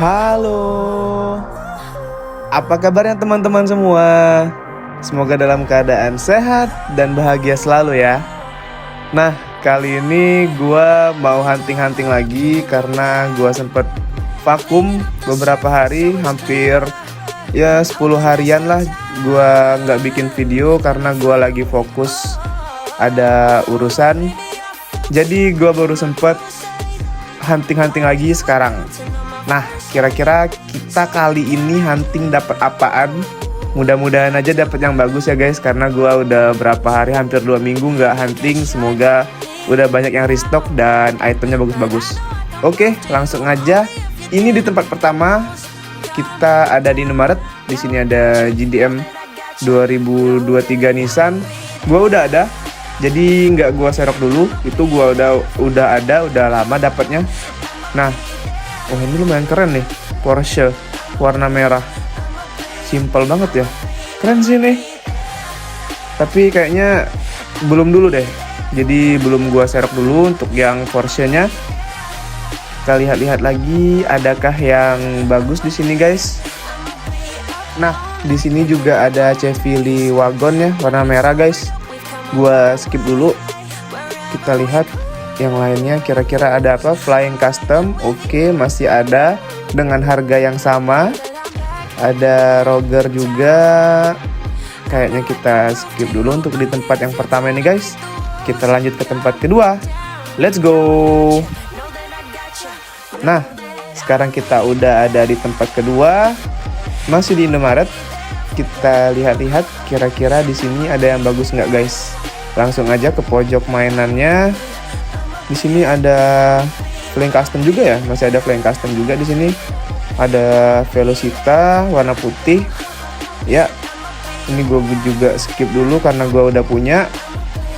Halo, apa kabarnya teman-teman semua? Semoga dalam keadaan sehat dan bahagia selalu ya. Nah, kali ini gua mau hunting-hunting lagi karena gua sempet vakum beberapa hari, hampir ya 10 harian lah gua nggak bikin video karena gua lagi fokus ada urusan. Jadi gua baru sempet hunting-hunting lagi sekarang. Nah, kira-kira kita kali ini hunting dapat apaan? Mudah-mudahan aja dapat yang bagus ya guys, karena gua udah berapa hari, hampir 2 minggu nggak hunting. Semoga udah banyak yang restock dan itemnya bagus-bagus. Oke, langsung aja. Ini di tempat pertama kita ada di Indomaret. Di sini ada GDM 2023 Nissan. Gua udah ada, jadi nggak gua serok dulu. Itu gua udah ada, udah lama dapatnya. Nah, oh ini lumayan keren nih, Porsche warna merah, simple banget ya, keren sih nih. Tapi kayaknya belum dulu deh, jadi belum gua serok dulu untuk yang Porsche-nya. Kita lihat-lihat lagi, adakah yang bagus di sini guys. Nah, di sini juga ada Chevy Wagon ya, warna merah guys. Gua skip dulu. Kita lihat yang lainnya, kira-kira ada apa? Flying Custom, oke, masih ada dengan harga yang sama. Ada Roger juga, kayaknya kita skip dulu untuk di tempat yang pertama ini guys. Kita lanjut ke tempat kedua, let's go. Nah, sekarang kita udah ada di tempat kedua, masih di Indomaret. Kita lihat-lihat kira-kira di sini ada yang bagus nggak guys. Langsung aja ke pojok mainannya. Di sini ada flying custom juga ya, masih ada flying custom juga di sini. Ada Velocita warna putih. Ya, ini gue juga skip dulu karena gue udah punya.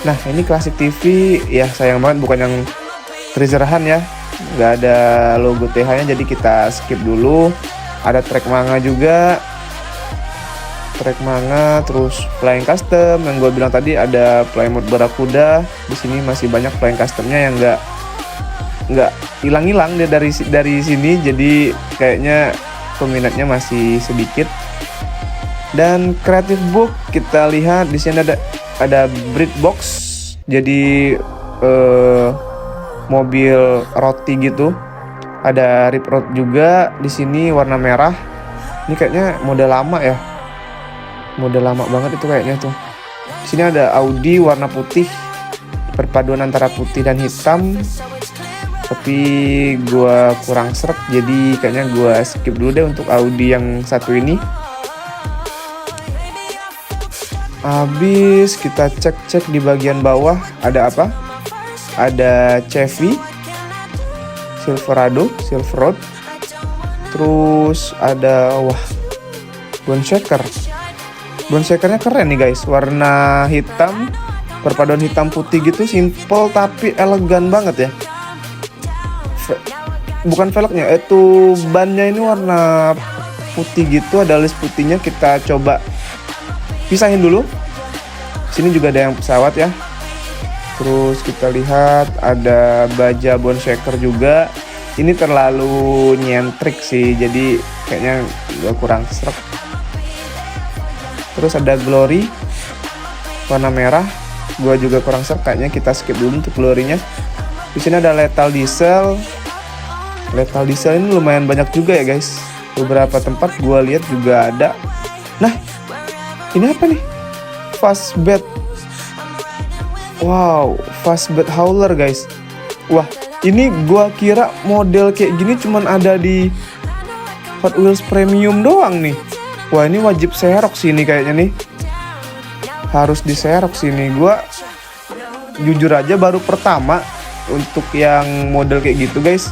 Nah, ini Classic TV ya, sayang banget bukan yang Treasurehan ya, nggak ada logo TH-nya, jadi kita skip dulu. Ada Trek Manga juga. Trek Manga, terus flying custom yang gue bilang tadi, ada Plymouth Barracuda. Di sini masih banyak flying customnya yang nggak hilang-hilang dia dari sini, jadi kayaknya peminatnya masih sedikit. Dan Creative Book kita lihat di sini ada Breed Box, jadi mobil roti gitu. Ada Rip Road juga di sini warna merah. Ini kayaknya model lama ya. Model lama banget itu kayaknya tuh. Di sini ada Audi warna putih, perpaduan antara putih dan hitam. Tapi gua kurang seret, jadi kayaknya gua skip dulu deh untuk Audi yang satu ini. Habis kita cek-cek di bagian bawah ada apa? Ada Chevy Silverado, Silverado. Terus ada Bone Shaker. Bone Shakernya keren nih guys, warna hitam, perpaduan hitam putih gitu, simple tapi elegan banget ya. Bukan velgnya, itu bannya ini warna putih gitu, ada list putihnya. Kita coba pisahin dulu. Sini juga ada yang pesawat ya. Terus kita lihat ada baja Bone Shaker juga. Ini terlalu nyentrik sih, jadi kayaknya gak kurang srek. Terus ada Glory warna merah, gua juga kurang serk, kayaknya kita skip dulu untuk Glory-nya. Di sini ada Lethal Diesel. Lethal Diesel ini lumayan banyak juga ya guys. Beberapa tempat gua lihat juga ada. Nah, ini apa nih? Fastback. Wow, Fastback Hauler guys. Wah, ini gua kira model kayak gini cuman ada di Hot Wheels Premium doang nih. Wah, ini wajib serok sini kayaknya nih. Harus diserok sini. Gua jujur aja baru pertama untuk yang model kayak gitu guys.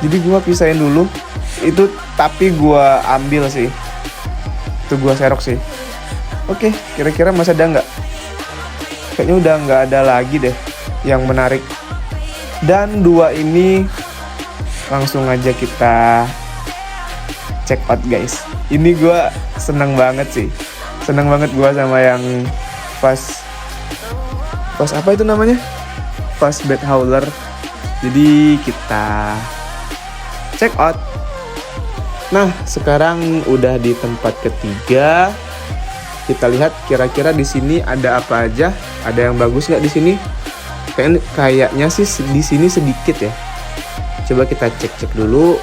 Jadi gua pisahin dulu. Itu tapi gua ambil sih. Itu gua serok sih. Oke, kira-kira masih ada nggak? Kayaknya udah nggak ada lagi deh yang menarik. Dan dua ini langsung aja kita check out guys. Ini gue seneng banget sih, seneng banget gue sama yang pas apa itu namanya, Fastback Hauler. Jadi kita check out. Nah, sekarang udah di tempat ketiga. Kita lihat kira-kira di sini ada apa aja. Ada yang bagus nggak di sini? Kayaknya sih di sini sedikit ya. Coba kita cek-cek dulu.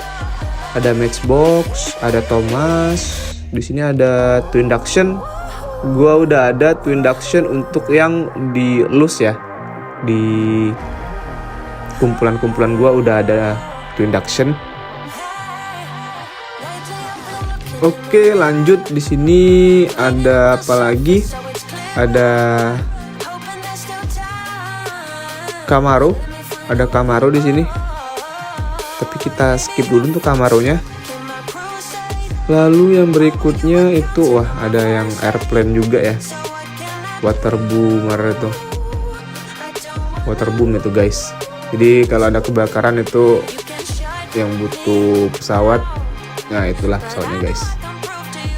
Ada Matchbox, ada Thomas. Di sini ada Twinduction. Gua udah ada Twinduction untuk yang di loose ya. Di kumpulan-kumpulan gua udah ada Twinduction. Oke, lanjut. Di sini ada apa lagi? Ada Camaro. Ada Camaro di sini. Tapi kita skip dulu untuk Camaronya. Lalu yang berikutnya itu ada yang airplane juga ya. Waterboom itu. Waterboom itu guys. Jadi kalau ada kebakaran itu yang butuh pesawat, nah itulah pesawatnya guys.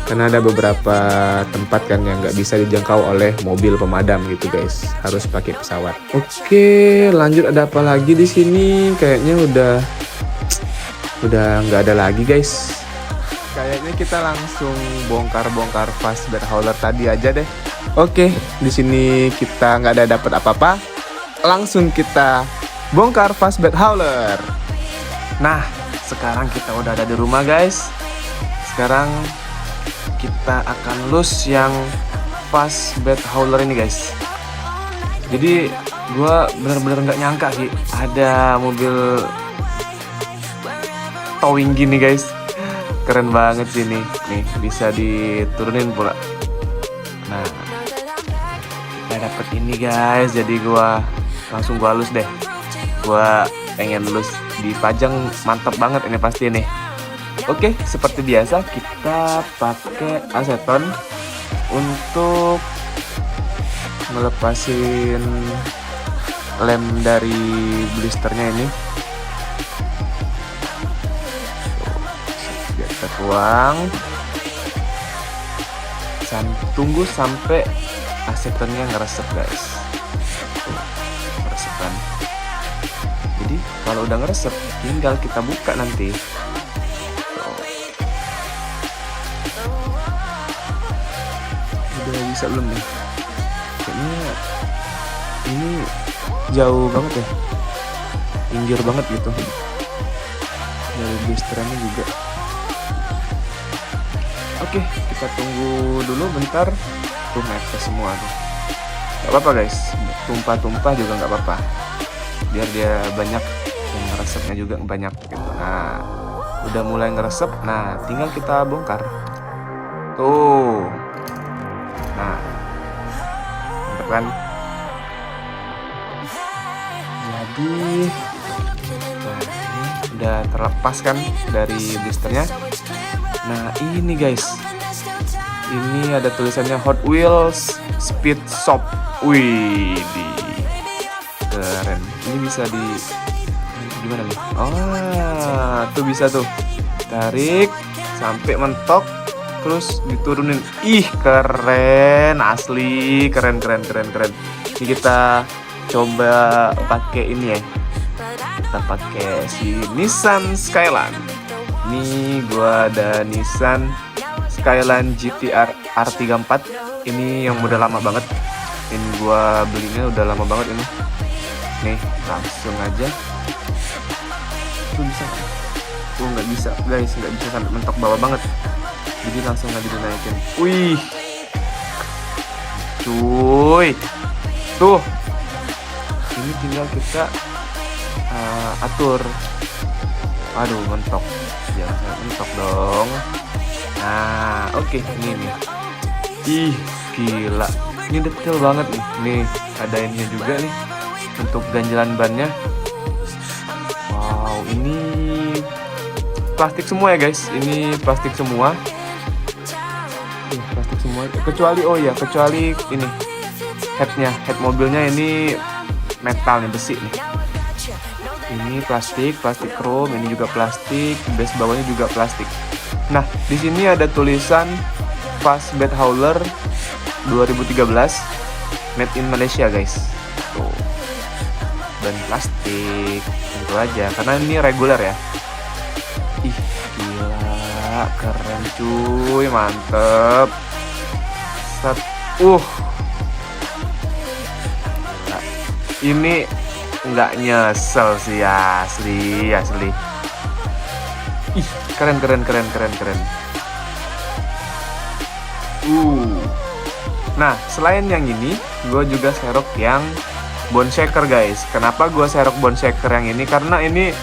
Karena ada beberapa tempat kan yang nggak bisa dijangkau oleh mobil pemadam gitu guys, harus pakai pesawat. Oke, lanjut. Ada apa lagi di sini? Kayaknya udah nggak ada lagi guys. Kayaknya kita langsung bongkar-bongkar Fastbed Hauler tadi aja deh. Oke, di sini kita nggak ada dapat apa-apa. Langsung kita bongkar Fastbed Hauler. Nah, sekarang kita udah ada di rumah guys. Sekarang kita akan loose yang Fastbed Hauler ini guys. Jadi gue bener-bener nggak nyangka sih ada mobil towing gini guys. Keren banget sih nih bisa diturunin pula. Nah, kita dapet ini guys. Jadi gue langsung halus deh. Gue pengen loose dipajang, mantap banget ini pasti nih. Oke, seperti biasa kita pakai aseton untuk ngelepasin lem dari blisternya ini. Kita tuang. Tunggu sampai asetonnya ngeresep guys. Ngeresepan. Jadi kalau udah ngeresep tinggal kita buka nanti. Udah bisa belum nih? Kayaknya ini jauh banget ya, pinggir banget gitu dari blisterannya juga. Oke, kita tunggu dulu bentar. Tuh netes semua tuh. Gak apa-apa guys, tumpah-tumpah juga gak apa-apa, biar dia banyak yang ngeresepnya juga banyak gitu. Nah, udah mulai ngeresep. Nah, tinggal kita bongkar. Tuh. Nah, mantap kan? Jadi, nah ini udah terlepas kan dari blisternya. Nah ini guys, ini ada tulisannya Hot Wheels Speed Shop. Wih, keren. Ini bisa di gimana nih? Oh, tuh bisa tuh tarik sampai mentok, terus diturunin. Ih, keren, asli keren. Ini kita coba pakai ini ya. Kita pakai si Nissan Skyline. Ini gua ada Nissan Skyline GT-R R34. Ini yang udah lama banget. Ini gua belinya udah lama banget ini. Nih, langsung aja. Tuh bisa. Tuh nggak bisa guys, nggak bisa sampai mentok bawah banget. Jadi langsung aja dinaikin. Wih, cuy. Tuh. Ini tinggal kita atur. Aduh, mentok. Jangan sampai mentok dong. Nah, oke, ini nih. Ih, gila. Ini detail banget nih. Nih, ada ininya juga nih untuk ganjalan bannya. Wow, ini plastik semua ya guys. Ini plastik semua. Plastik semua. Kecuali ini headnya, head mobilnya ini metal nih, besi nih. Ini plastik chrome, ini juga plastik, base bawahnya juga plastik. Nah, di sini ada tulisan Fastbed Hauler 2013 made in Malaysia guys. Tuh. Dan plastik tentu aja karena ini reguler ya. Ih, gila. keren cuy, mantep. Set. Nah, ini nggak nyesel sih, asli. Ih, keren. Nah, selain yang ini, gue juga serok yang Bone Shaker guys. Kenapa gue serok Bone Shaker yang ini? Karena ini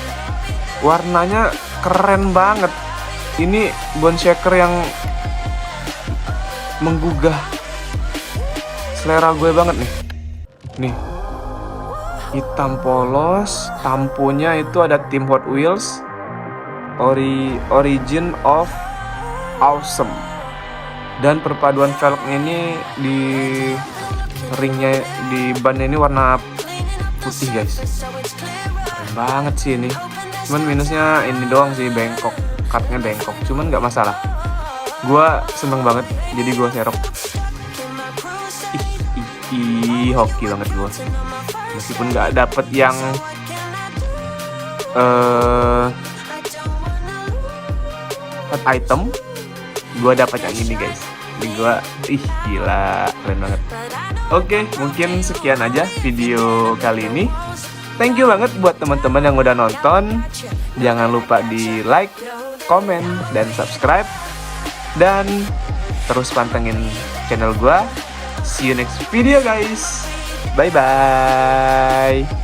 warnanya keren banget. Ini Bone Shaker yang menggugah selera gue banget nih. Nih, hitam polos, tamponya itu ada tim Hot Wheels, Origin of Awesome. Dan perpaduan velg ini di ringnya, di ban ini warna putih guys. Keren banget sih ini. Cuman minusnya ini doang sih, bengkok, cutnya bengkok. Cuman nggak masalah. Gua seneng banget, jadi gua serok. Hoki banget gua. Meskipun nggak dapet yang item, gue dapat yang ini guys. Ini gue, gila, keren banget. Oke, mungkin sekian aja video kali ini. Thank you banget buat teman-teman yang udah nonton. Jangan lupa di like, komen, dan subscribe. Dan terus pantengin channel gue. See you next video guys. Bye bye.